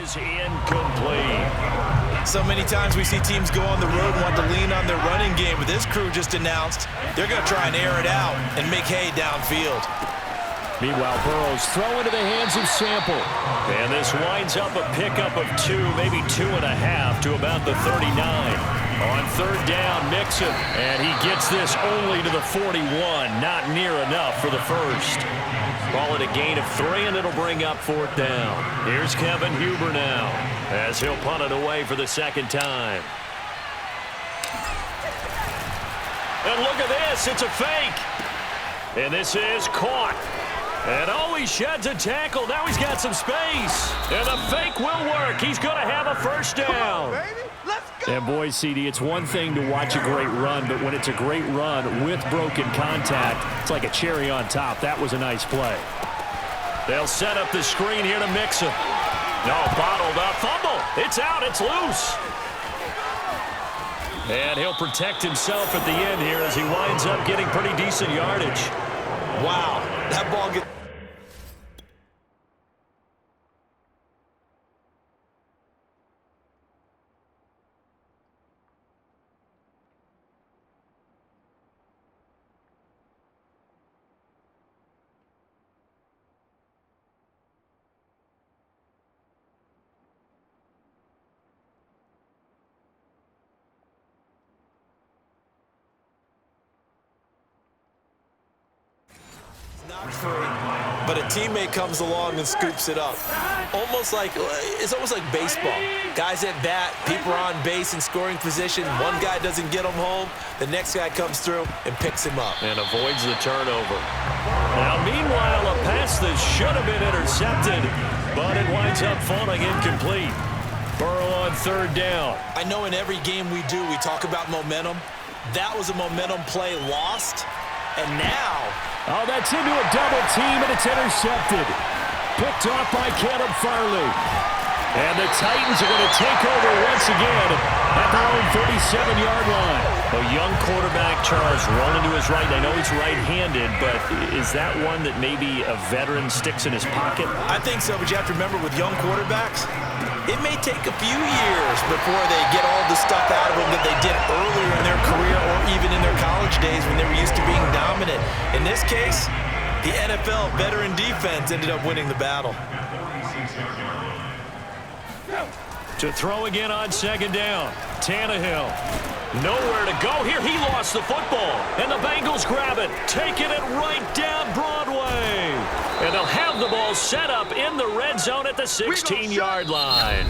is incomplete. So many times we see teams go on the road and want to lean on their running game, but this crew just announced they're going to try and air it out and make hay downfield. Meanwhile, Burrow's throw into the hands of Sample. And this winds up a pickup of 2, maybe 2.5 to about the 39. On third down, Mixon. And he gets this only to the 41. Not near enough for the first. Call it a gain of 3, and it'll bring up fourth down. Here's Kevin Huber now, as he'll punt it away for the second time. And look at this. It's a fake. And this is caught. And oh, he sheds a tackle. Now he's got some space. And the fake will work. He's going to have a first down. And boy, CD, it's one thing to watch a great run, but when it's a great run with broken contact, it's like a cherry on top. That was a nice play. They'll set up the screen here to Mixon. No, bottled up. Fumble. It's out. It's loose. And he'll protect himself at the end here as he winds up getting pretty decent yardage. Wow, that ball gets... not free, but a teammate comes along and scoops it up. It's almost like baseball. Guys at bat, people are on base in scoring position. One guy doesn't get him home. The next guy comes through and picks him up. And avoids the turnover. Now, meanwhile, a pass that should have been intercepted, but it winds up falling incomplete. Burrow on third down. I know in every game we do, we talk about momentum. That was a momentum play lost. And now... Oh, that's into a double team, and it's intercepted. Picked off by Caleb Farley. And the Titans are going to take over once again at their own 37-yard line. A young quarterback, Charles, rolling to his right. I know he's right-handed, but is that one that maybe a veteran sticks in his pocket? I think so, but you have to remember with young quarterbacks, it may take a few years before they get all the stuff out of them that they did earlier in their career or even in their college days when they were used to being dominant. In this case, the NFL veteran defense ended up winning the battle. To throw again on second down. Tannehill. Nowhere to go here. He lost the football. And the Bengals grab it. Taking it right down Broadway. And they'll have the ball set up in the red zone at the 16-yard line.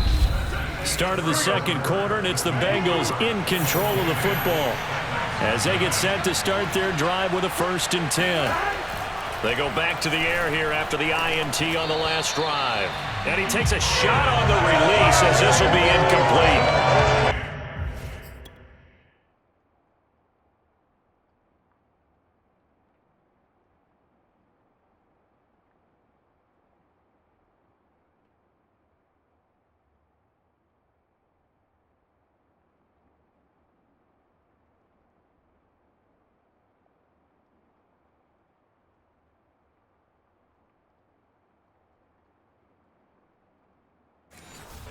Start of the second quarter, and it's the Bengals in control of the football as they get set to start their drive with a 1st and 10. They go back to the air here after the INT on the last drive. And he takes a shot on the release as this will be incomplete.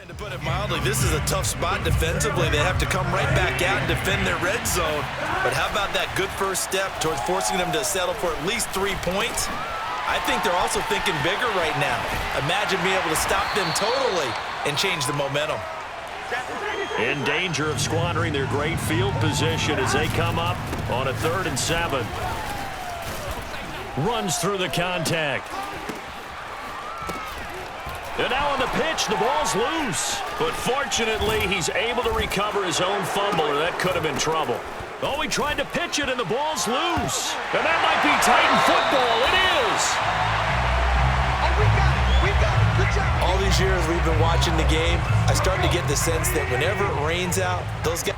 To put it mildly, this is a tough spot defensively. They have to come right back out and defend their red zone. But how about that good first step towards forcing them to settle for at least 3 points? I think they're also thinking bigger right now. Imagine being able to stop them totally and change the momentum. In danger of squandering their great field position as they come up on a 3rd and 7. Runs through the contact. And now on the pitch, the ball's loose. But fortunately, he's able to recover his own fumble, or that could have been trouble. Oh, he tried to pitch it, and the ball's loose. And that might be Titan football. It is. Oh, we got it. We got it. Good job. All these years we've been watching the game, I start to get the sense that whenever it rains out, those guys...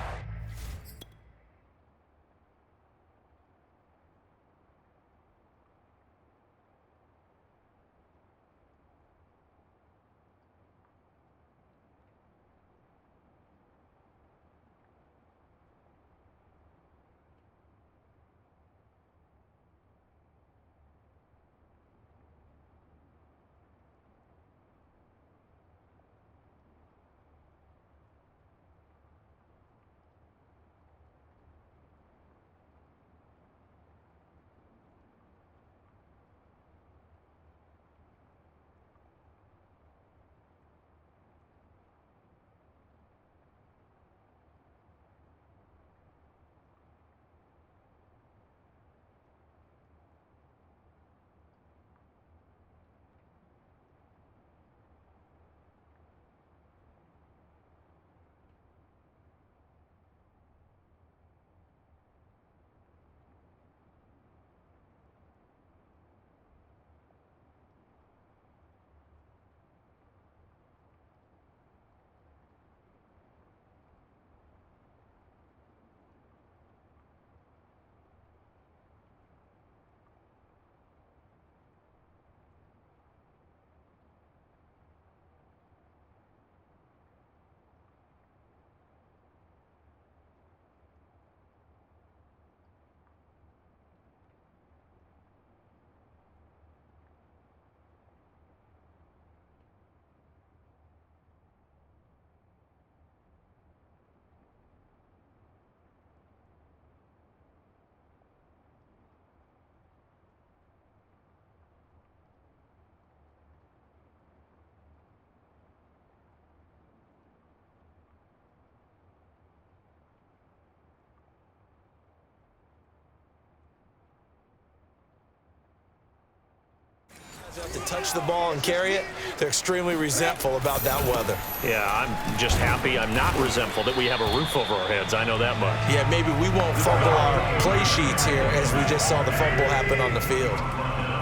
To touch the ball and carry it, they're extremely resentful about that weather. Yeah, I'm just happy I'm not resentful that we have a roof over our heads. I know that much. Yeah, maybe we won't fumble our play sheets here as we just saw the fumble happen on the field.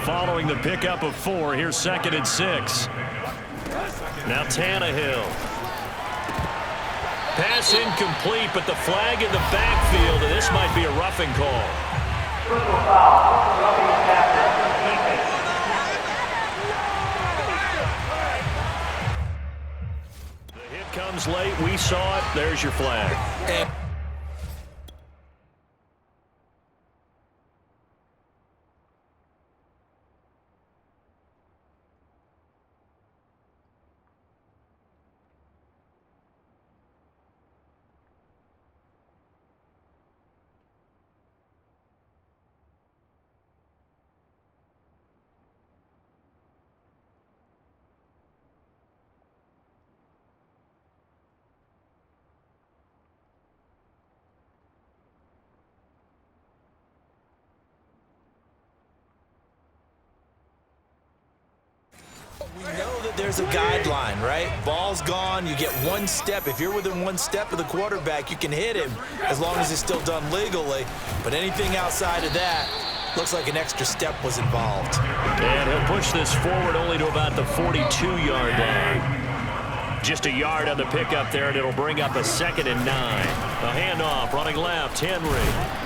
Following the pickup of 4, here's 2nd and 6. Now Tannehill. Pass incomplete, but the flag in the backfield, and this might be a roughing call. The hit comes late. We saw it. There's your flag. And we know that there's a guideline, right? Ball's gone, you get 1 step. If you're within 1 step of the quarterback, you can hit him as long as it's still done legally. But anything outside of that, looks like an extra step was involved. And he'll push this forward only to about the 42-yard line. Just a yard on the pickup there, and it'll bring up a 2nd and 9. A handoff, running left, Henry.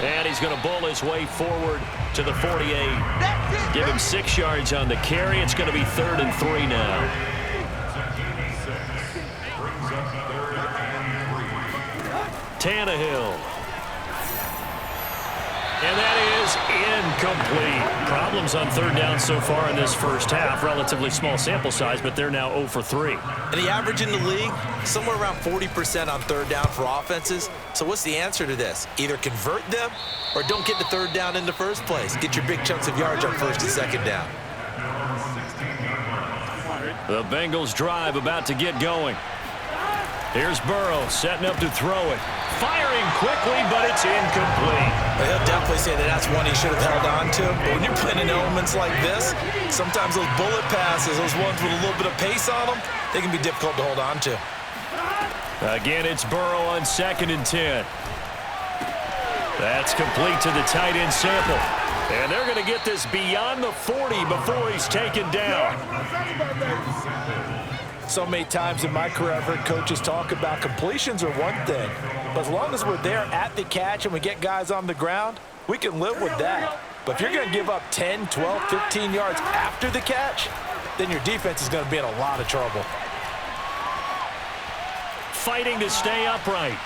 And he's going to bull his way forward to the 48. Give him 6 yards on the carry. It's going to be 3rd and 3 now. Tannehill. And that is incomplete. Problems on 3rd down so far in this first half. Relatively small sample size, but they're now 0 for 3. And the average in the league, somewhere around 40% on 3rd down for offenses. So what's the answer to this? Either convert them or don't get the 3rd down in the first place. Get your big chunks of yards on 1st and 2nd down. The Bengals drive about to get going. Here's Burrow setting up to throw it. Firing quickly, but it's incomplete. But he'll definitely say that that's one he should have held on to. But when you're playing in elements like this, sometimes those bullet passes, those ones with a little bit of pace on them, they can be difficult to hold on to. Again, it's Burrow on 2nd and 10. That's complete to the tight end Sample. And they're going to get this beyond the 40 before he's taken down. So many times in my career, I've heard coaches talk about completions are one thing. But as long as we're there at the catch and we get guys on the ground, we can live with that. But if you're going to give up 10, 12, 15 yards after the catch, then your defense is going to be in a lot of trouble. Fighting to stay upright.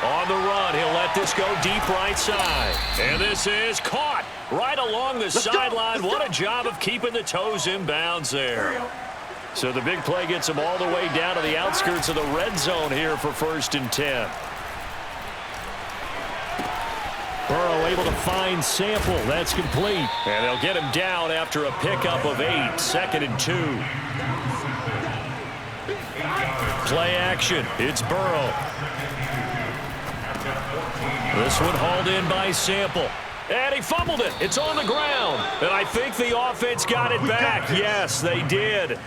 On the run, he'll let this go deep right side. And this is caught right along the sideline. What a job of keeping the toes in bounds there. So the big play gets him all the way down to the outskirts of the red zone here for 1st and 10. Burrow able to find Sample. That's complete. And they'll get him down after a pickup of 8. 2nd and 2. Play action. It's Burrow. This one hauled in by Sample. And he fumbled it. It's on the ground. And I think the offense got it back. Yes, they did.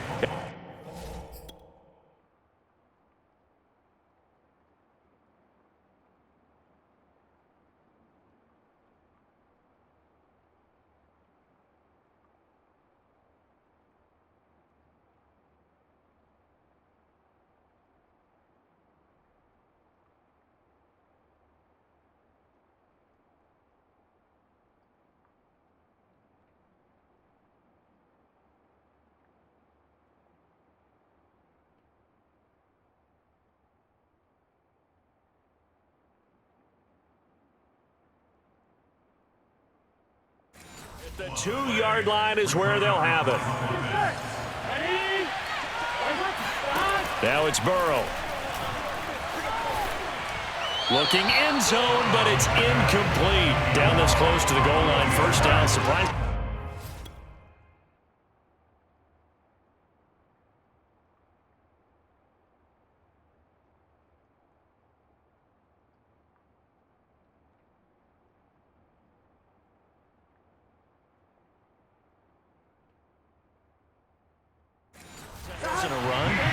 The 2-yard line is where they'll have it. Now it's Burrow. Looking end zone, but it's incomplete. Down this close to the goal line. 1st down, surprise.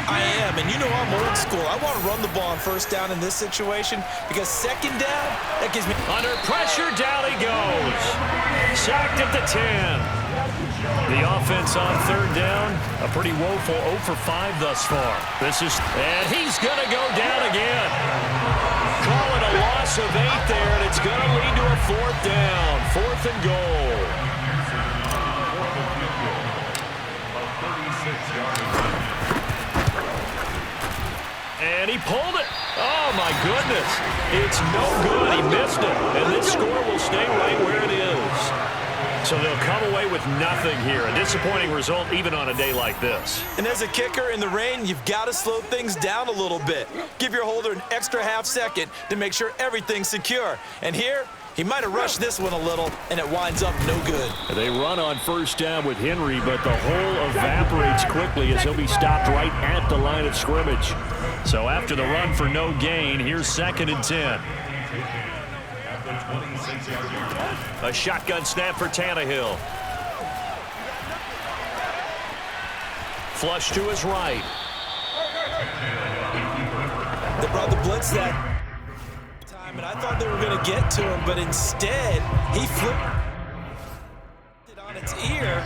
I am, and you know I'm old school. I want to run the ball on first down in this situation because second down, that gives me... Under pressure, down he goes. Sacked at the 10. The offense on third down, a pretty woeful 0 for 5 thus far. And he's going to go down again. Call it a loss of 8 there, and it's going to lead to a fourth down. 4th and goal. And he pulled it. Oh, my goodness. It's no good. He missed it. And this score will stay right where it is. So they'll come away with nothing here. A disappointing result even on a day like this. And as a kicker in the rain, you've got to slow things down a little bit. Give your holder an extra half second to make sure everything's secure. And here, he might have rushed this one a little, and it winds up no good. They run on first down with Henry, but the hole evaporates quickly as he'll be stopped right at the line of scrimmage. So after the run for no gain, here's 2nd and 10. A shotgun snap for Tannehill. Flush to his right. They brought the blitz that time, and I thought they were going to get to him, but instead, he flipped it on its ear.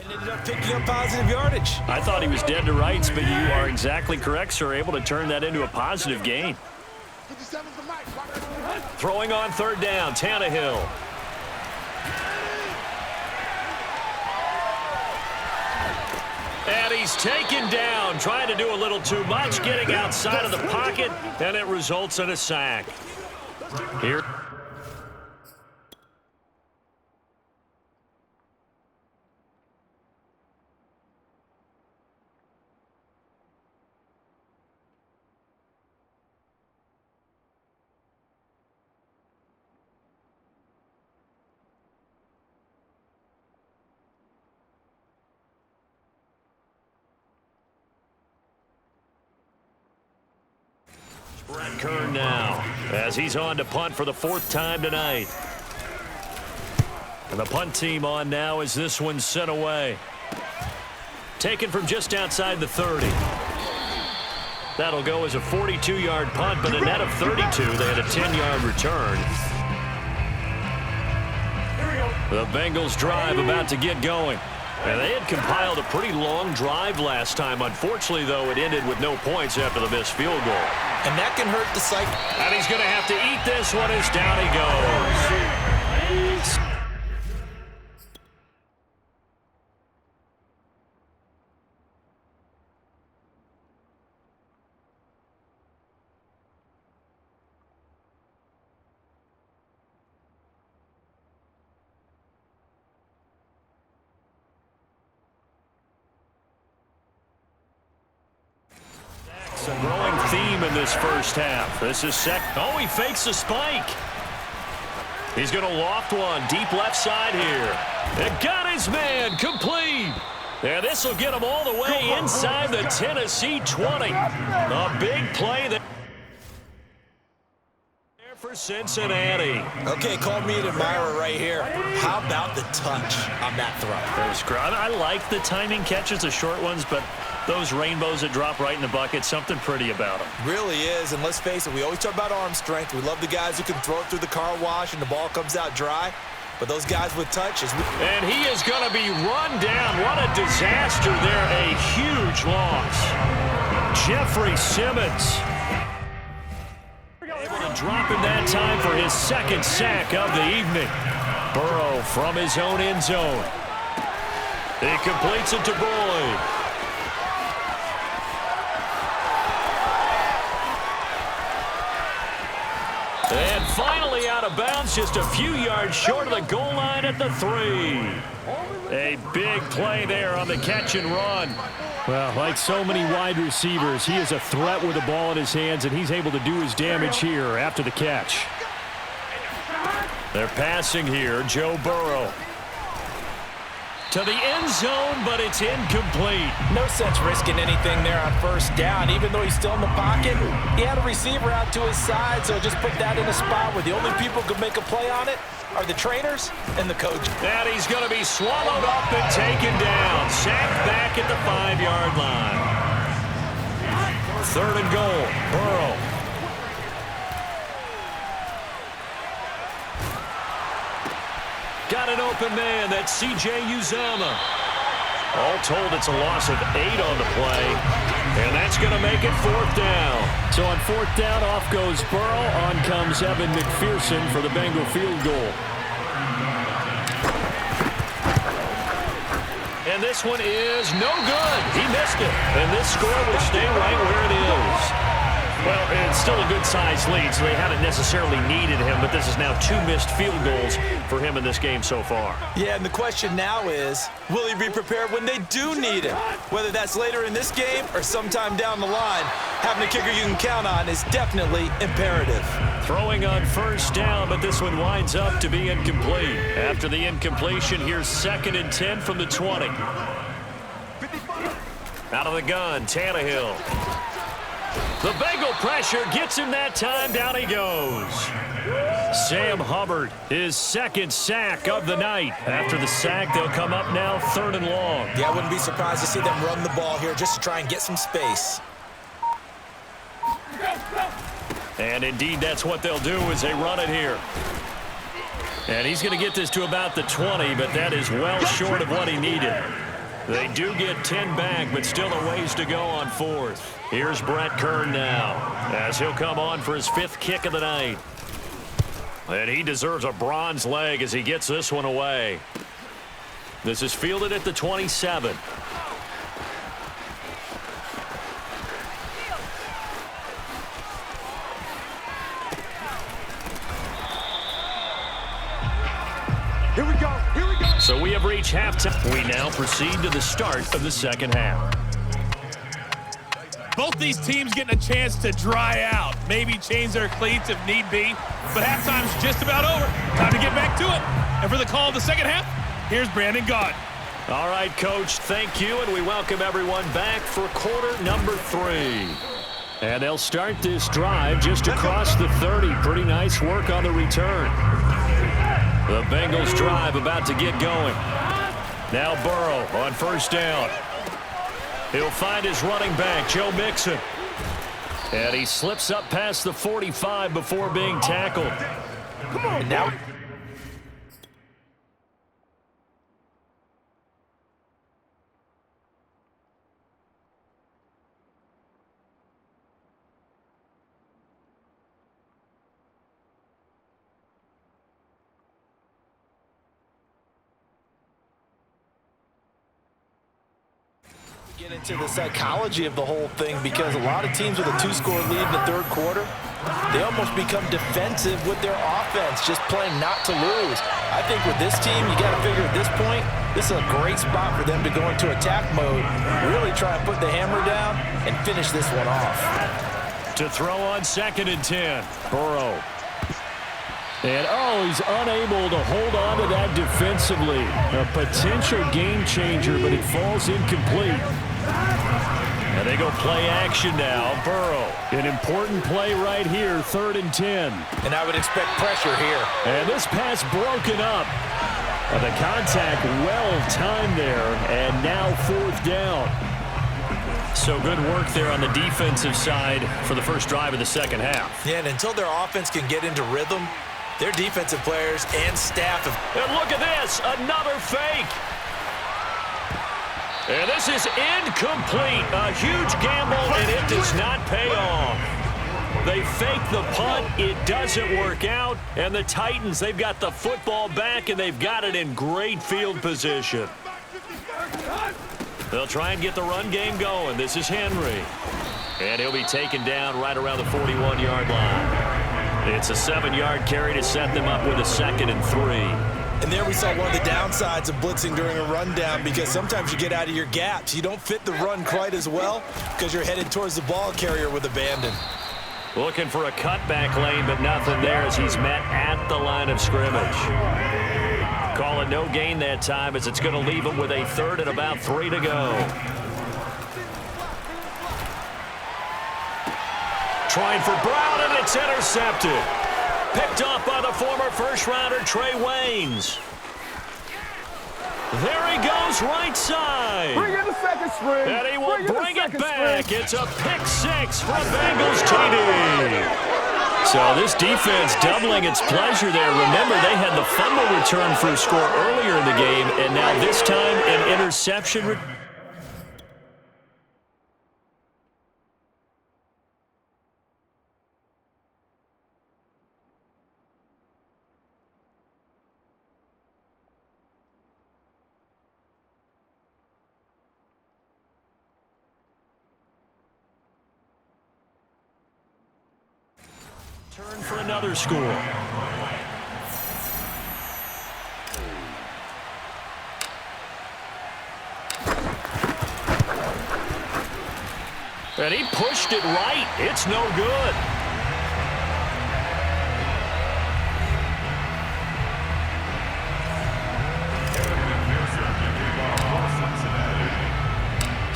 And ended up picking up positive yardage. I thought he was dead to rights, but you are exactly correct, sir. Able to turn that into a positive gain. Throwing on third down, Tannehill. And he's taken down, trying to do a little too much, getting outside of the pocket, and it results in a sack. Here. Brett Kern now, as he's on to punt for the 4th time tonight. And the punt team on now as this one's sent away. Taken from just outside the 30. That'll go as a 42-yard punt, but a net of 32. They had a 10-yard return. The Bengals drive about to get going. And they had compiled a pretty long drive last time. Unfortunately, though, it ended with no points after the missed field goal. And that can hurt the cycle. And he's going to have to eat this one as down he goes. A growing theme in this first half. This is he fakes a spike. He's going to loft one deep left side here. And got his man complete. And this will get him all the way inside the Tennessee 20. A big play there for Cincinnati. Okay, call me an admirer right here. How about the touch on that throw? I like the timing catches, the short ones, but those rainbows that drop right in the bucket, something pretty about them. Really is, and let's face it, we always talk about arm strength. We love the guys who can throw it through the car wash and the ball comes out dry. But those guys with touch is... And he is going to be run down. What a disaster there. A huge loss. Jeffrey Simmons able to drop him that time for his 2nd sack of the evening. Burrow from his own end zone. He completes it to Boyd. And finally out of bounds, just a few yards short of the goal line at the 3. A big play there on the catch and run. Well, like so many wide receivers, he is a threat with the ball in his hands, and he's able to do his damage here after the catch. They're passing here, Joe Burrow. To the end zone, but it's incomplete. No sense risking anything there on first down. Even though he's still in the pocket, he had a receiver out to his side, so just put that in a spot where the only people who can make a play on it are the trainers and the coach. And he's going to be swallowed up and taken down. Sacked back at the 5-yard line. 3rd and goal, Burrow. Got an open man. That's C.J. Uzomah. All told, it's a loss of 8 on the play. And that's going to make it 4th down. So on 4th down, off goes Burrow. On comes Evan McPherson for the Bengal field goal. And this one is no good. He missed it. And this score will stay right where it is. Well, it's still a good-sized lead, so they haven't necessarily needed him, but this is now 2 missed field goals for him in this game so far. Yeah, and the question now is, will he be prepared when they do need him? Whether that's later in this game or sometime down the line, having a kicker you can count on is definitely imperative. Throwing on 1st down, but this one winds up to be incomplete. After the incompletion, here's 2nd and 10 from the 20. Out of the gun, Tannehill. The Bengal pressure gets him that time. Down he goes. Sam Hubbard, his 2nd sack of the night. After the sack, they'll come up now 3rd and long. Yeah, I wouldn't be surprised to see them run the ball here just to try and get some space. And indeed, that's what they'll do as they run it here. And he's going to get this to about the 20, but that is well short of what he needed. They do get 10 back, but still a ways to go on 4th. Here's Brett Kern now, as he'll come on for his 5th kick of the night. And he deserves a bronze leg as he gets this one away. This is fielded at the 27. Here we go. Here we go. So we have reached halftime. We now proceed to the start of the 2nd half. Both these teams getting a chance to dry out, maybe change their cleats if need be, but halftime's just about over. Time to get back to it. And for the call of the 2nd half, here's Brandon Gaudin. All right, Coach, thank you, and we welcome everyone back for quarter number 3. And they'll start this drive just across the 30. Pretty nice work on the return. The Bengals drive about to get going. Now Burrow on 1st down. He'll find his running back, Joe Mixon. And he slips up past the 45 before being tackled. Come on now. Get into the psychology of the whole thing, because a lot of teams with a 2-score lead in the 3rd quarter, they almost become defensive with their offense, just playing not to lose. I think with this team, you got to figure at this point, this is a great spot for them to go into attack mode, really try and put the hammer down and finish this one off. To throw on 2nd and 10, Burrow. And, he's unable to hold on to that defensively. A potential game changer, but it falls incomplete. And they go play action now. Burrow, an important play right here, 3rd and 10. And I would expect pressure here. And this pass broken up. And the contact well-timed there, and now 4th down. So good work there on the defensive side for the first drive of the 2nd half. Yeah, and until their offense can get into rhythm, their defensive players and staff have... And look at this, another fake. And this is incomplete. A huge gamble, and it does not pay off. They fake the punt. It doesn't work out. And the Titans, they've got the football back, and they've got it in great field position. They'll try and get the run game going. This is Henry. And he'll be taken down right around the 41-yard line. It's a 7-yard carry to set them up with a 2nd and 3. And there we saw one of the downsides of blitzing during a rundown, because sometimes you get out of your gaps. You don't fit the run quite as well because you're headed towards the ball carrier with abandon. Looking for a cutback lane, but nothing there as he's met at the line of scrimmage. Call it no gain that time as it's going to leave him with a 3rd and about 3 to go. Trying for Brown, and it's intercepted. Picked off by the former first-rounder Trey Waynes. There he goes, right side. Bring in the second string. And he will bring it back. It's a pick 6 from Bengals TD. So this defense doubling its pleasure there. Remember, they had the fumble return for a score earlier in the game, and now this time an interception. Turn for another score. And he pushed it right. It's no good.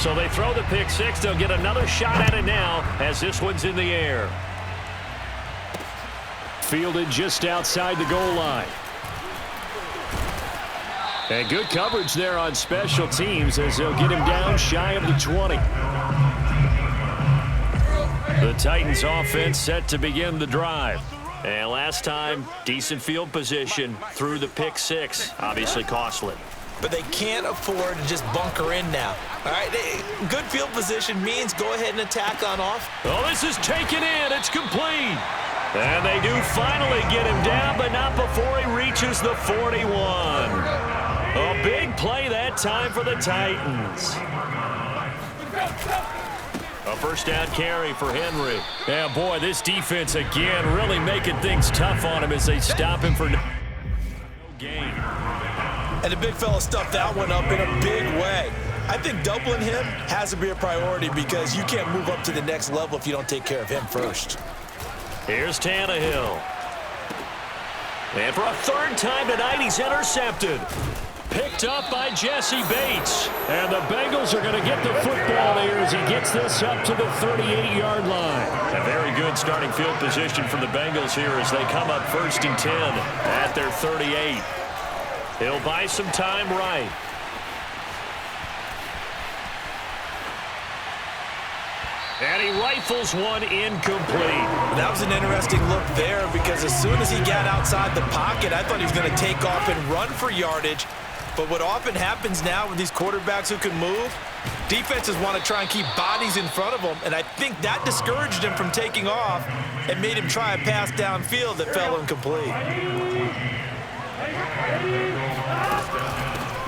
So they throw the pick 6. They'll get another shot at it now as this one's in the air. Fielded just outside the goal line. And good coverage there on special teams as they'll get him down shy of the 20. The Titans offense set to begin the drive. And last time, decent field position through the pick 6. Obviously costly. But they can't afford to just bunker in now. All right, good field position means go ahead and attack on off. Oh, this is taken in. It's complete. And they do finally get him down, but not before he reaches the 41. A big play that time for the Titans. A first down carry for Henry. Yeah, boy, this defense again really making things tough on him as they stop him for no gain. And the big fella stuffed that one up in a big way. I think doubling him has to be a priority because you can't move up to the next level if you don't take care of him first. Here's Tannehill. And for a 3rd time tonight, he's intercepted. Picked up by Jesse Bates. And the Bengals are going to get the football there as he gets this up to the 38-yard line. A very good starting field position for the Bengals here as they come up 1st and 10 at their 38. He'll buy some time right. And he rifles one incomplete. That was an interesting look there because as soon as he got outside the pocket, I thought he was going to take off and run for yardage. But what often happens now with these quarterbacks who can move, defenses want to try and keep bodies in front of them, and I think that discouraged him from taking off and made him try a pass downfield that fell incomplete.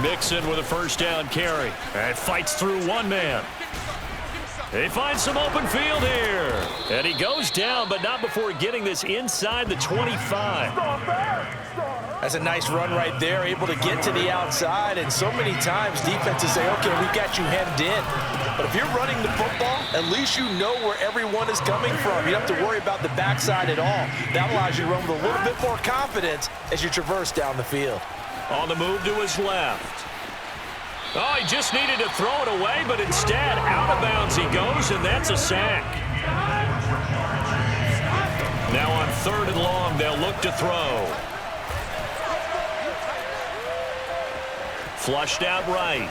Mixon with a first down carry. And fights through one man. He finds some open field here. And he goes down, but not before getting this inside the 25. That's a nice run right there, able to get to the outside. And so many times defenses say, okay, we got you hemmed in. But if you're running the football, at least you know where everyone is coming from. You don't have to worry about the backside at all. That allows you to run with a little bit more confidence as you traverse down the field. On the move to his left. Oh, he just needed to throw it away, but instead, out of bounds he goes, and that's a sack. Now on 3rd and long, they'll look to throw. Flushed out right.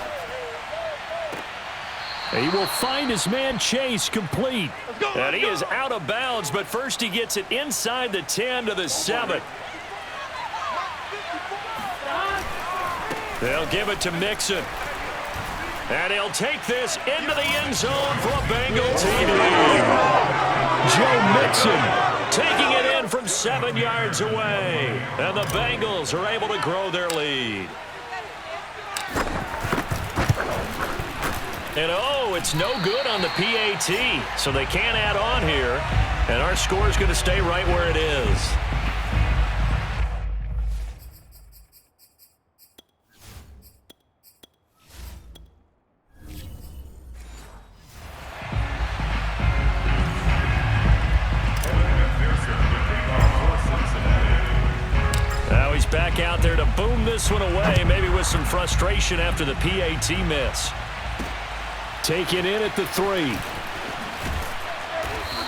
He will find his man Chase complete. And he is out of bounds, but first he gets it inside the 10 to the 7. They'll give it to Mixon. And he'll take this into the end zone for a Bengal TD. Joe Mixon taking it in from 7 yards away. And the Bengals are able to grow their lead. And oh, it's no good on the PAT, so they can't add on here. And our score is going to stay right where it is. Now he's back out there to boom this one away, maybe with some frustration after the PAT miss. Take it in at the 3.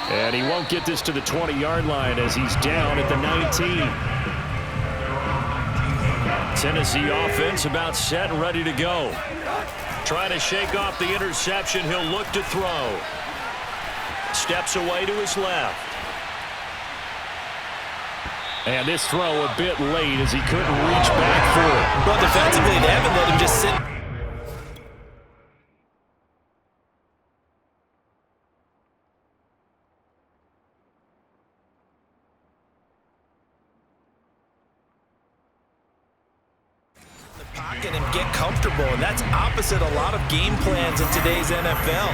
And he won't get this to the 20-yard line as he's down at the 19. Tennessee offense about set and ready to go. Trying to shake off the interception. He'll look to throw. Steps away to his left. And this throw a bit late as he couldn't reach back for it. Well, defensively, they haven't let him just sit. Pocket and get comfortable, and that's opposite a lot of game plans in today's NFL.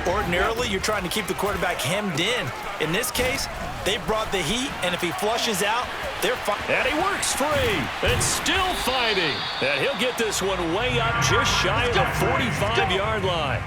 Ordinarily, you're trying to keep the quarterback hemmed in. In this case, they brought the heat, and if he flushes out, they're fine. And he works free. And still fighting. And he'll get this one way up just shy of the 45-yard line.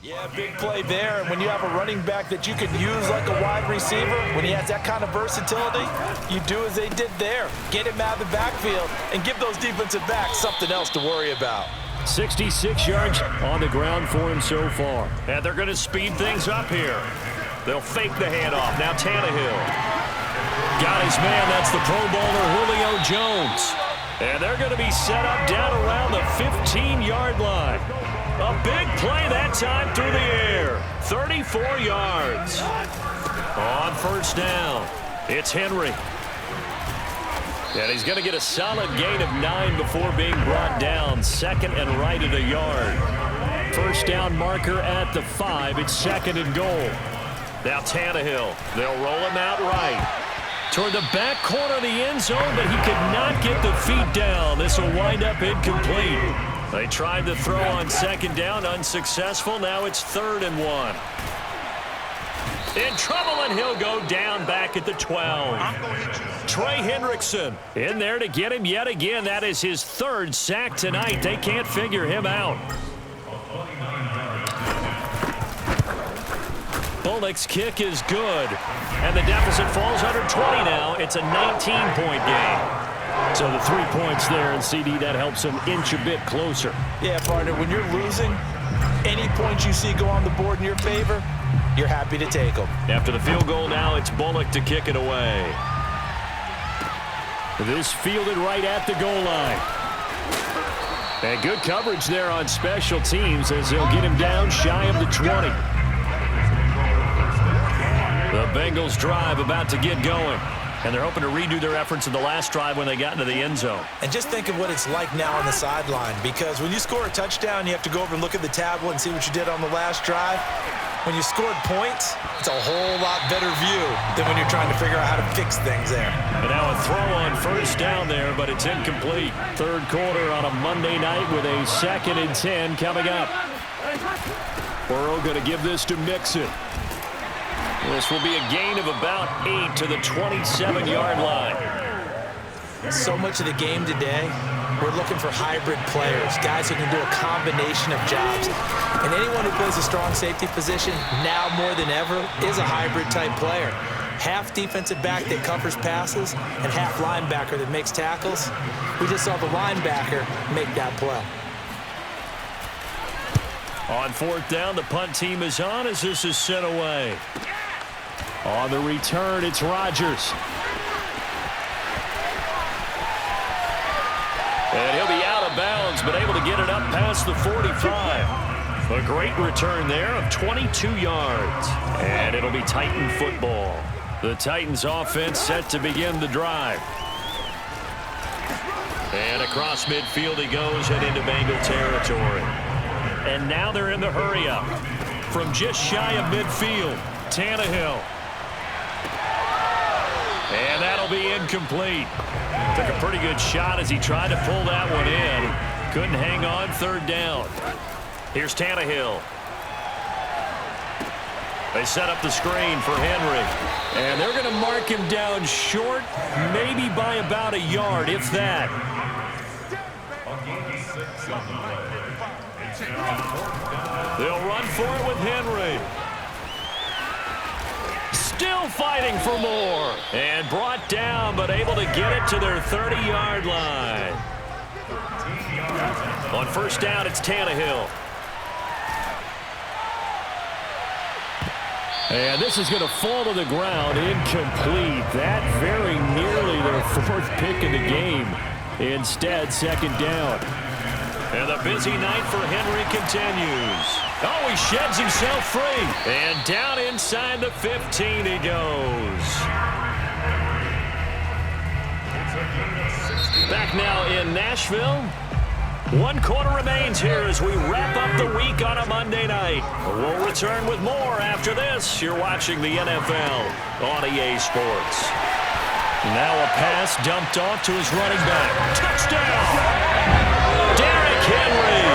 Yeah, big play there. And when you have a running back that you can use like a wide receiver, when he has that kind of versatility, you do as they did there. Get him out of the backfield and give those defensive backs something else to worry about. 66 yards on the ground for him so far. And they're going to speed things up here. They'll fake the handoff. Now Tannehill. Got his man. That's the Pro Bowler Julio Jones. And they're going to be set up down around the 15-yard line. A big play that time through the air. 34 yards. On first down, it's Henry. And he's going to get a solid gain of 9 before being brought down. Second and right at a yard. First down marker at the 5. It's second and goal. Now Tannehill. They'll roll him out right. Toward the back corner of the end zone, but he could not get the feet down. This will wind up incomplete. They tried to throw on second down, unsuccessful. Now it's 3rd and 1. In trouble, and he'll go down back at the 12. Trey Hendrickson in there to get him yet again. That is his 3rd sack tonight. They can't figure him out. Bullock's kick is good. And the deficit falls under 20 now. It's a 19-point game. So the 3 points there, and CD, that helps him inch a bit closer. Yeah, partner, when you're losing, any points you see go on the board in your favor, you're happy to take them. After the field goal now, it's Bullock to kick it away. This fielded right at the goal line. And good coverage there on special teams as they'll get him down shy of the 20. The Bengals drive about to get going. And they're hoping to redo their efforts in the last drive when they got into the end zone. And just think of what it's like now on the sideline, because when you score a touchdown, you have to go over and look at the tablet and see what you did on the last drive. When you scored points, it's a whole lot better view than when you're trying to figure out how to fix things there. And now a throw on first down there, but it's incomplete. 3rd quarter on a Monday night with a 2nd and 10 coming up. Burrow going to give this to Mixon. This will be a gain of about 8 to the 27-yard line. So much of the game today, we're looking for hybrid players, guys who can do a combination of jobs. And anyone who plays a strong safety position, now more than ever, is a hybrid-type player. Half defensive back that covers passes and half linebacker that makes tackles. We just saw the linebacker make that play. On 4th down, the punt team is on as this is sent away. On the return, it's Rodgers. And he'll be out of bounds, but able to get it up past the 45. A great return there of 22 yards. And it'll be Titan football. The Titans offense set to begin the drive. And across midfield he goes and into Bengal territory. And now they're in the hurry-up. from just shy of midfield. Tannehill. And that'll be incomplete. Took a pretty good shot as he tried to pull that one in. Couldn't hang on, third down. Here's Tannehill. They set up the screen for Henry. And they're going to mark him down short, maybe by about a yard, if that. They'll run for it with Henry. Still fighting for more. And brought down, but able to get it to their 30-yard line. On first down, it's Tannehill. And this is going to fall to the ground, incomplete. That very nearly their fourth pick of the game. Instead, second down. And the busy night for Henry continues. Oh, he sheds himself free. And down inside the 15 he goes. Back now in Nashville. 1 quarter remains here as we wrap up the week on a Monday night. We'll return with more after this. You're watching the NFL on EA Sports. Now a pass dumped off to his running back. Touchdown! Derrick Henry!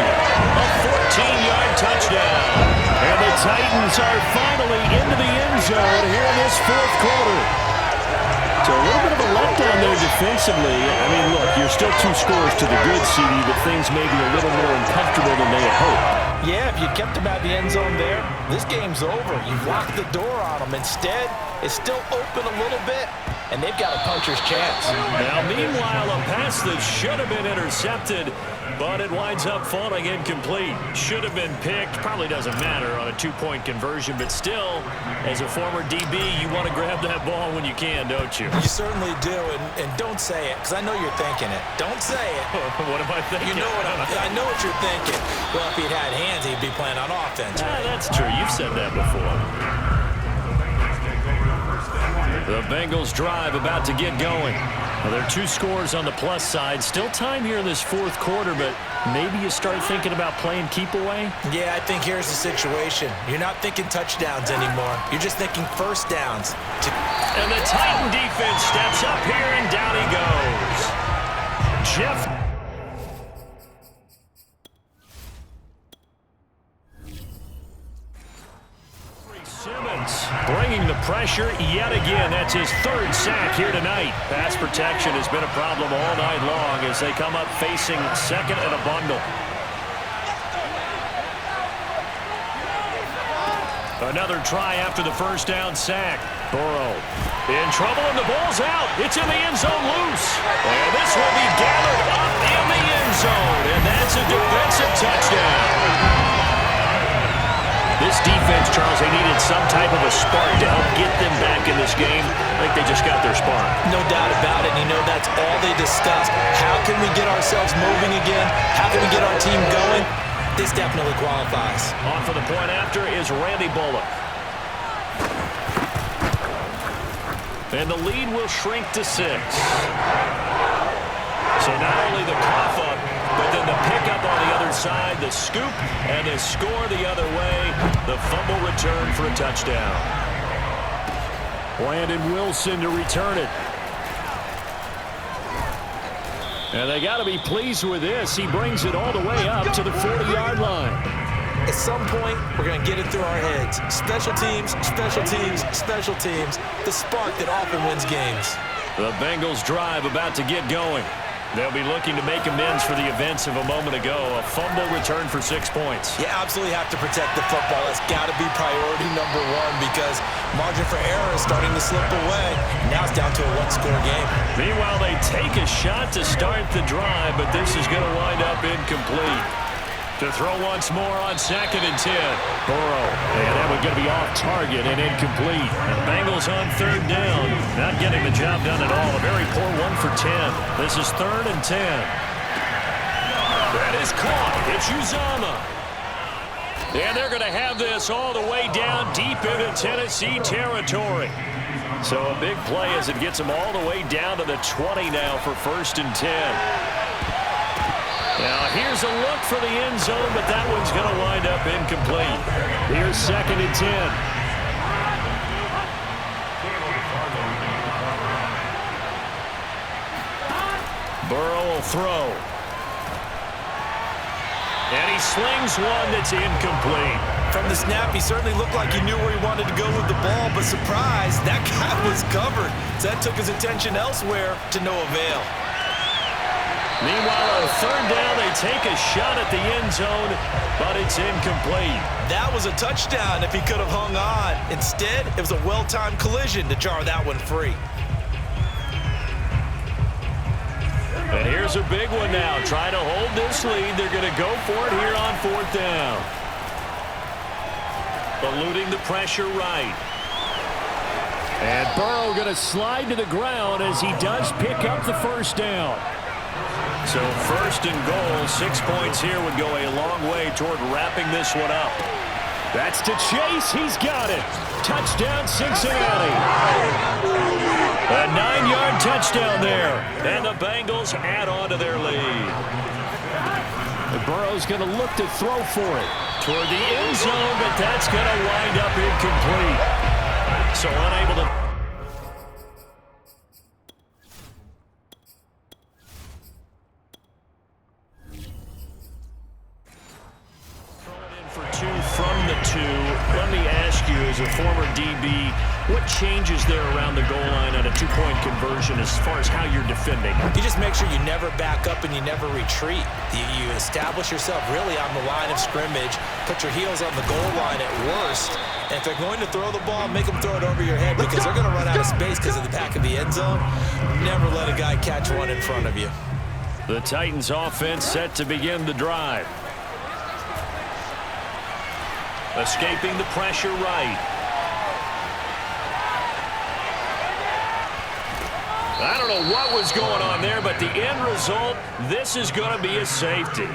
A 14-yard touchdown. And the Titans are finally into the end zone here in this fourth quarter. So a little bit of a letdown there defensively. I mean, look, you're still 2 scores to the good, CD, but things may be a little more uncomfortable than they had hoped. Yeah, if you kept them out of the end zone there, this game's over. You've locked the door on them. Instead, it's still open a little bit, and they've got a puncher's chance. Now, meanwhile, a pass that should have been intercepted, but it winds up falling incomplete. Should have been picked. Probably doesn't matter on a 2-point conversion, but still, as a former DB, you want to grab that ball when you can, don't you? You certainly do, and don't say it, because I know you're thinking it. Don't say it. What am I thinking? You know I know what you're thinking. Well, if he'd had hands, he'd be playing on offense. Right? That's true. You've said that before. The Bengals drive about to get going. Well, there are 2 scores on the plus side. Still time here in this fourth quarter, but maybe you start thinking about playing keep away? Yeah, I think here's the situation. You're not thinking touchdowns anymore. You're just thinking first downs. And the Titan defense steps up here, and down he goes. Jeff. Bringing the pressure yet again. That's his 3rd sack here tonight. Pass protection has been a problem all night long as they come up facing second and a bundle. Another try after the first down sack. Burrow in trouble, and the ball's out. It's in the end zone loose. And this will be gathered up in the end zone. And that's a defensive touchdown. This defense, Charles, they needed some type of a spark to help get them back in this game. I think they just got their spark. No doubt about it. And you know that's all they discussed. How can we get ourselves moving again? How can we get our team going? This definitely qualifies. On for the point after is Randy Bullock. And the lead will shrink to 6. So not only the cough up, but then the pickup on the other side, the scoop, and the score the other way. The fumble return for a touchdown. Brandon Wilson to return it. And they got to be pleased with this. He brings it all the way up to the 40-yard line. At some point, we're going to get it through our heads. Special teams, special teams, special teams. The spark that often wins games. The Bengals drive about to get going. They'll be looking to make amends for the events of a moment ago. A fumble return for 6 points. You absolutely have to protect the football. That's got to be priority number 1 because margin for error is starting to slip away. Now it's down to a 1-score game. Meanwhile, they take a shot to start the drive, but this is going to wind up incomplete. To throw once more on 2nd and 10. Burrow. And that was going to be off target and incomplete. And the Bengals on 3rd down. Not getting the job done at all. A very poor 1 for 10. This is 3rd and 10. That is caught. It's Uzama. And they're going to have this all the way down deep into Tennessee territory. So a big play as it gets them all the way down to the 20 now for 1st and 10. Now Here's a look for the end zone, but that one's going to wind up incomplete. Here's 2nd and 10. Burrow will throw. And he slings one that's incomplete. From the snap, he certainly looked like he knew where he wanted to go with the ball, but surprise, that guy was covered. So that took his attention elsewhere to no avail. Meanwhile, on 3rd down, they take a shot at the end zone, but it's incomplete. That was a touchdown if he could have hung on. Instead, it was a well-timed collision to jar that one free. And here's a big one now. Try to hold this lead. They're going to go for it here on 4th down. Eluding the pressure right. And Burrow going to slide to the ground as he does pick up the 1st down. So 1st and goal, 6 points here would go a long way toward wrapping this one up. That's to Chase. He's got it. Touchdown, Cincinnati. A 9-yard touchdown there. And the Bengals add on to their lead. And Burrow's going to look to throw for it. Toward the end zone, but that's going to wind up incomplete. So unable to... from the 2. Let me ask you, as a former DB, what changes there around the goal line on a 2-point conversion as far as how you're defending? You just make sure you never back up and you never retreat. You establish yourself really on the line of scrimmage, put your heels on the goal line at worst, and if they're going to throw the ball, make them throw it over your head because they're going to run out of space because of the back of the end zone. Never let a guy catch one in front of you. The Titans offense set to begin the drive. Escaping the pressure right. I don't know what was going on there, but the end result, this is going to be a safety.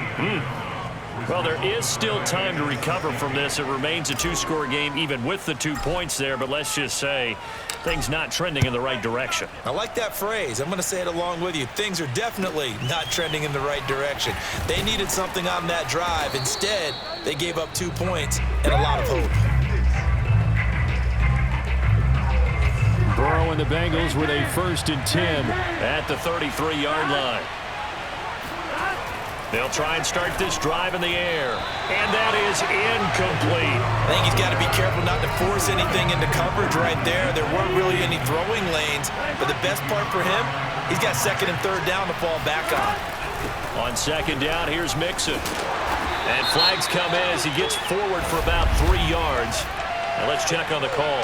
Well, there is still time to recover from this. It remains a 2-score game, even with the 2 points there, but let's just say things not trending in the right direction. I like that phrase. I'm going to say it along with you. Things are definitely not trending in the right direction. They needed something on that drive. Instead, they gave up 2 points and a lot of hope. Burrow and the Bengals with a 1st and 10 at the 33-yard line. They'll try and start this drive in the air. And that is incomplete. I think he's got to be careful not to force anything into coverage right there. There weren't really any throwing lanes. But the best part for him, he's got 2nd and 3rd down to fall back on. On 2nd down, here's Mixon. And flags come in as he gets forward for about 3 yards. Now let's check on the call.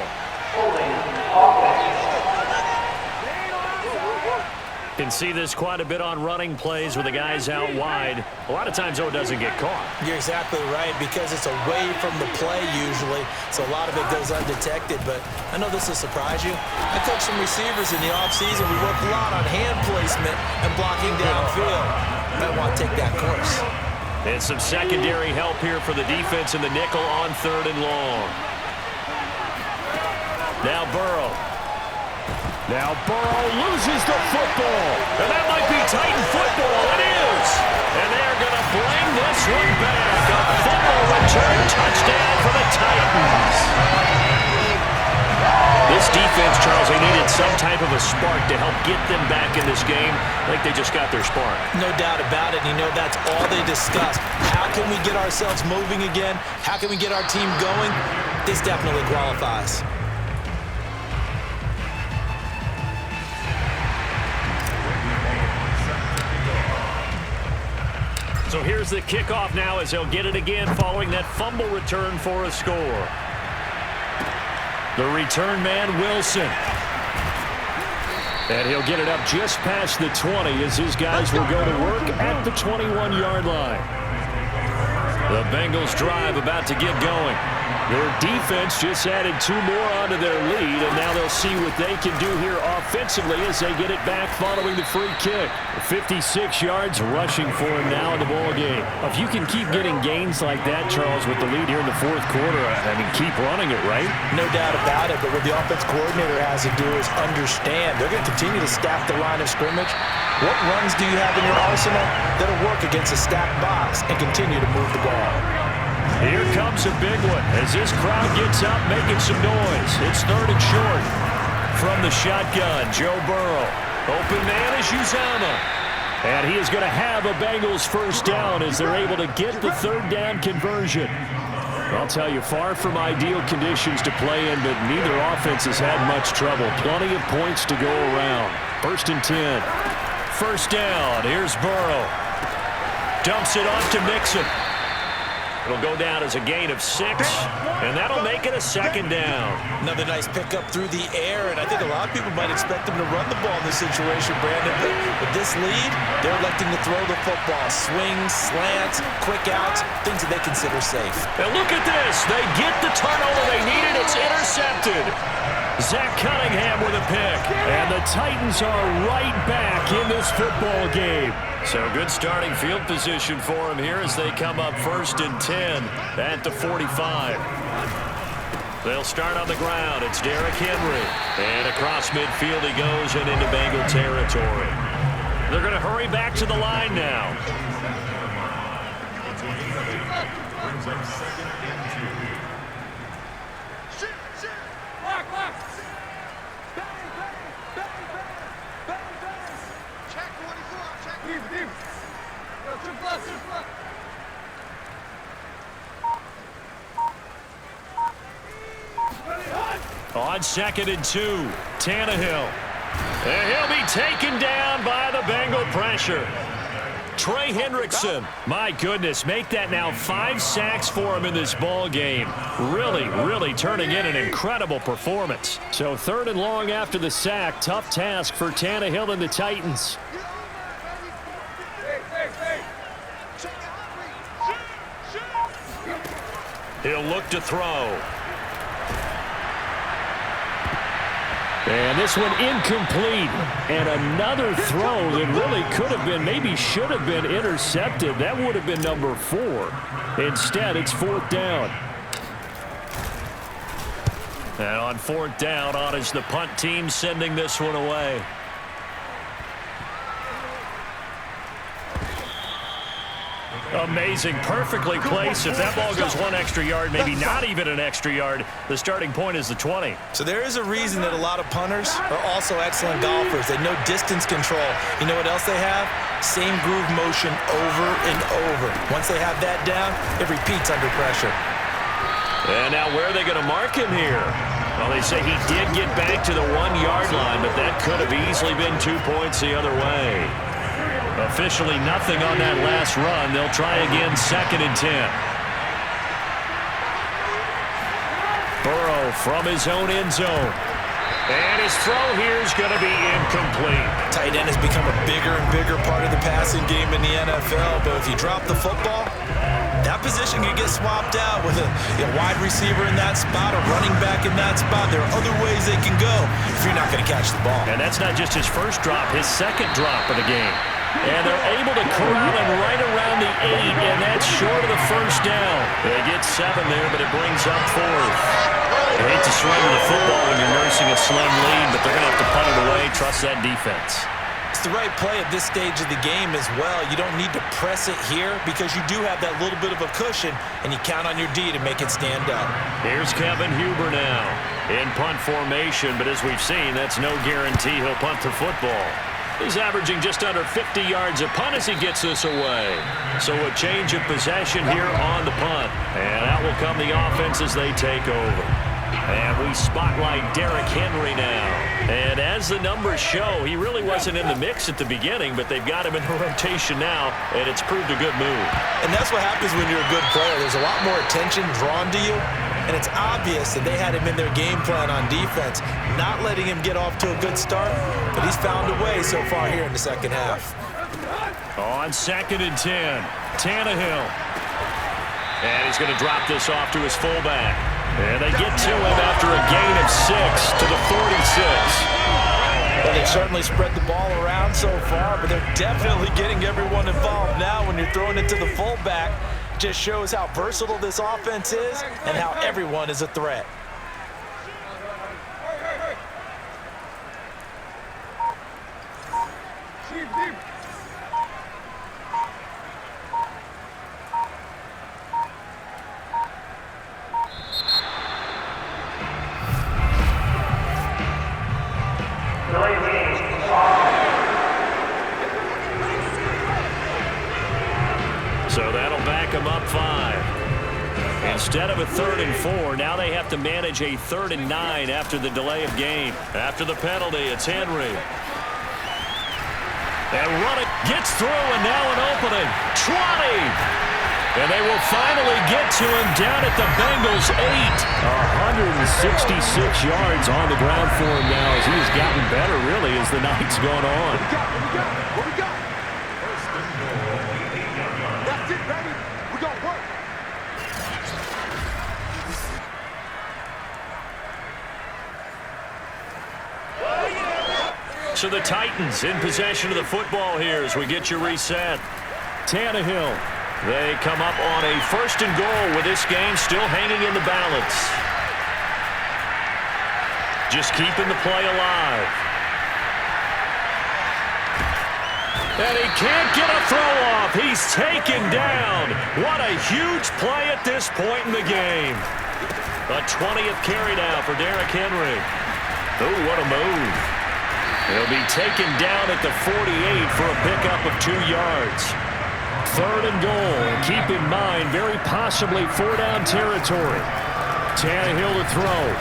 Can see this quite a bit on running plays with the guys out wide. A lot of times, though, it doesn't get caught. You're exactly right, because it's away from the play usually, so a lot of it goes undetected. But I know this will surprise you. I coached some receivers in the offseason. We work a lot on hand placement and blocking downfield. You might want to take that course. And some secondary help here for the defense in the nickel on 3rd and long. Now Burrow. Now Burrow loses the football. And that might be Titan football. It is. And they're going to bring this one back. A fumble return touchdown for the Titans. This defense, Charles, they needed some type of a spark to help get them back in this game. I think they just got their spark. No doubt about it. You know, that's all they discussed. How can we get ourselves moving again? How can we get our team going? This definitely qualifies. So here's the kickoff now as they'll get it again following that fumble return for a score. The return man, Wilson. And he'll get it up just past the 20 as his guys will go to work at the 21-yard line. The Bengals drive about to get going. Their defense just added 2 more onto their lead, and now they'll see what they can do here offensively as they get it back following the free kick. 56 yards rushing for him now in the ball game. If you can keep getting gains like that, Charles, with the lead here in the fourth quarter, I mean, keep running it, right? No doubt about it, but what the offense coordinator has to do is understand they're going to continue to stack the line of scrimmage. What runs do you have in your arsenal that'll work against a stacked box and continue to move the ball? Here comes a big one as this crowd gets up making some noise. It's 3rd and short. From the shotgun, Joe Burrow. Open man is Uzama. And he is going to have a Bengals first down as they're able to get the 3rd down conversion. I'll tell you, far from ideal conditions to play in, but neither offense has had much trouble. Plenty of points to go around. 1st and 10. First down. Here's Burrow. Dumps it off to Mixon. It'll go down as a gain of 6, and that'll make it a 2nd down. Another nice pickup through the air, and I think a lot of people might expect him to run the ball in this situation, Brandon. But with this lead, they're electing to throw the football. Swings, slants, quick outs, things that they consider safe. And look at this. They get the turnover they needed. It's intercepted. Zach Cunningham with a pick. And the Titans are right back in this football game. So good starting field position for them here as they come up 1st and 10 at the 45. They'll start on the ground. It's Derrick Henry. And across midfield he goes and into Bengal territory. They're going to hurry back to the line now. On 2nd and 2, Tannehill. And he'll be taken down by the Bengal pressure. Trey Hendrickson, my goodness, make that now 5 sacks for him in this ball game. Really turning in an incredible performance. So 3rd and long after the sack, tough task for Tannehill and the Titans. He'll look to throw. And this one incomplete. And another throw that really could have been, maybe should have been intercepted. That would have been number 4. Instead, it's 4th down. And on 4th down, on is the punt team sending this one away. Amazing, perfectly placed. If that ball goes 1 extra yard, maybe not even an extra yard, the starting point is the 20. So there is a reason that a lot of punters are also excellent golfers. They know distance control. You know what else they have? Same groove motion over and over. Once they have that down, it repeats under pressure. And now where are they going to mark him here? Well, they say he did get back to the 1-yard line, but that could have easily been 2 points the other way. Officially nothing on that last run. They'll try again, 2nd and 10. Burrow from his own end zone. And his throw here is going to be incomplete. Tight end has become a bigger and bigger part of the passing game in the NFL, but if you drop the football, that position can get swapped out with a wide receiver in that spot, a running back in that spot. There are other ways they can go if you're not going to catch the ball. And that's not just his first drop, his 2nd drop of the game. And they're able to corral him right around the 8, and that's short of the first down. They get 7 there, but it brings up 4th. You hate to surrender the football when you're nursing a slim lead, but they're going to have to punt it away. Trust that defense. It's the right play at this stage of the game as well. You don't need to press it here because you do have that little bit of a cushion, and you count on your D to make it stand up. Here's Kevin Huber now in punt formation, but as we've seen, that's no guarantee he'll punt the football. He's averaging just under 50 yards a punt as he gets this away. So a change of possession here on the punt. And out will come the offense as they take over. And we spotlight Derrick Henry now. And as the numbers show, he really wasn't in the mix at the beginning, but they've got him in the rotation now, and it's proved a good move. And that's what happens when you're a good player. There's a lot more attention drawn to you, and it's obvious that they had him in their game plan on defense, not letting him get off to a good start, but he's found a way so far here in the second half. On 2nd and 10, Tannehill. And he's going to drop this off to his fullback. And they get to him after a gain of 6 to the 46. Well, they've certainly spread the ball around so far, but they're definitely getting everyone involved now when you're throwing it to the fullback. Just shows how versatile this offense is and how everyone is a threat. So that'll back them up 5. Instead of a 3rd and 4, now they have to manage a 3rd and 9 after the delay of game. After the penalty, it's Henry. And running, gets through, and now an opening. 20! And they will finally get to him down at the Bengals' 8. 166 yards on the ground for him now as he has gotten better, really, as the night's gone on. What we got? That's it, baby. We got work. So the Titans in possession of the football here as we get you reset. Tannehill. They come up on a 1st and goal with this game still hanging in the balance. Just keeping the play alive. And he can't get a throw off. He's taken down. What a huge play at this point in the game. A 20th carry now for Derrick Henry. Oh, what a move. He'll be taken down at the 48 for a pickup of 2 yards. 3rd and goal. Keep in mind, very possibly 4-down territory. Tannehill to throw.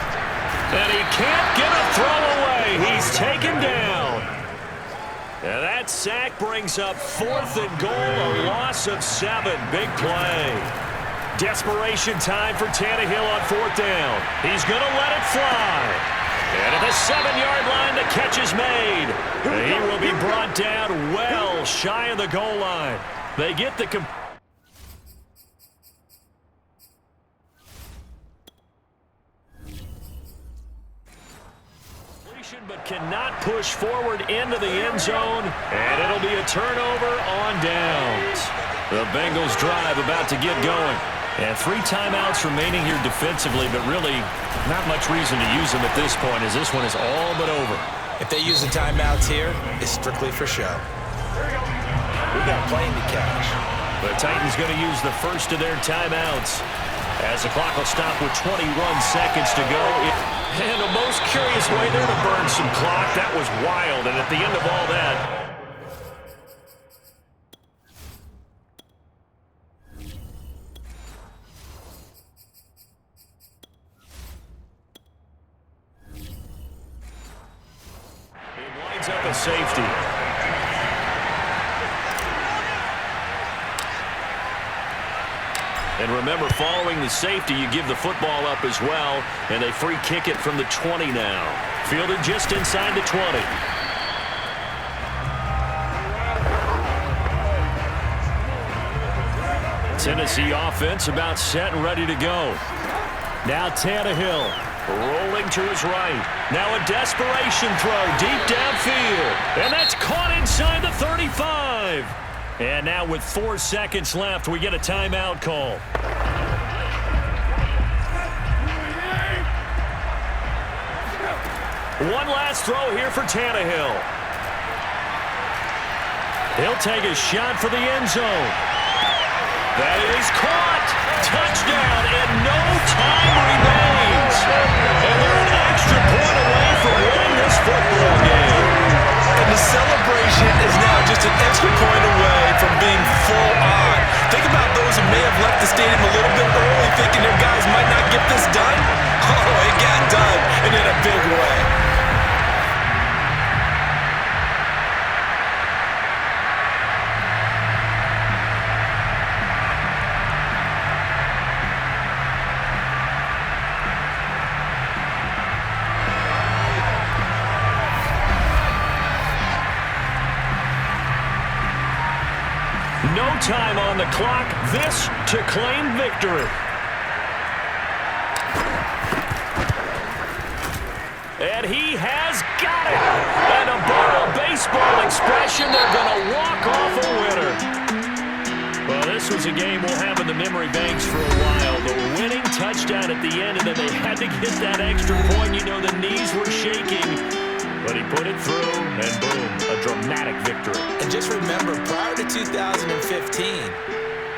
And he can't get a throw away. He's taken down. And that sack brings up 4th and goal, a loss of 7. Big play. Desperation time for Tannehill on 4th down. He's going to let it fly. And at the 7-yard line, the catch is made. He will be brought down well shy of the goal line. They get the completion, but cannot push forward into the end zone, and it'll be a turnover on downs. The Bengals drive about to get going. And 3 timeouts remaining here defensively, but really not much reason to use them at this point as this one is all but over. If they use the timeouts here, it's strictly for show. We've got playing to catch. The Titans going to use the first of their timeouts as the clock will stop with 21 seconds to go. And the most curious way there to burn some clock. That was wild. And at the end of all that, up a safety. And remember, following the safety, you give the football up as well, and they free kick it from the 20 now. Fielded just inside the 20. Tennessee offense about set and ready to go. Now Tannehill. Rolling to his right. Now a desperation throw deep downfield. And that's caught inside the 35. And now with 4 seconds left, we get a timeout call. One last throw here for Tannehill. He'll take a shot for the end zone. That is caught. Touchdown, and no time remains. And they're an extra point away from winning this football game. And the celebration is now just an extra point away from being full on. Think about those who may have left the stadium a little bit early thinking their guys might not get this done. Oh, it got done, and in a big way. No time on the clock. This to claim victory. And he has got it. And to borrow a baseball expression, they're going to walk off a winner. Well, this was a game we'll have in the memory banks for a while. The winning touchdown at the end, and then they had to get that extra point. You know, the knees were shaking. But he put it through, and boom, a dramatic victory. And just remember, prior to 2015,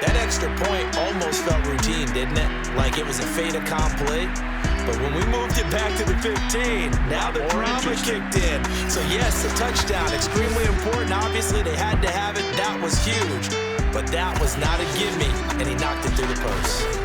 that extra point almost felt routine, didn't it? Like it was a fait accompli. But when we moved it back to the 15, now the drama kicked in. So yes, a touchdown, extremely important. Obviously, they had to have it. That was huge. But that was not a gimme, and he knocked it through the post.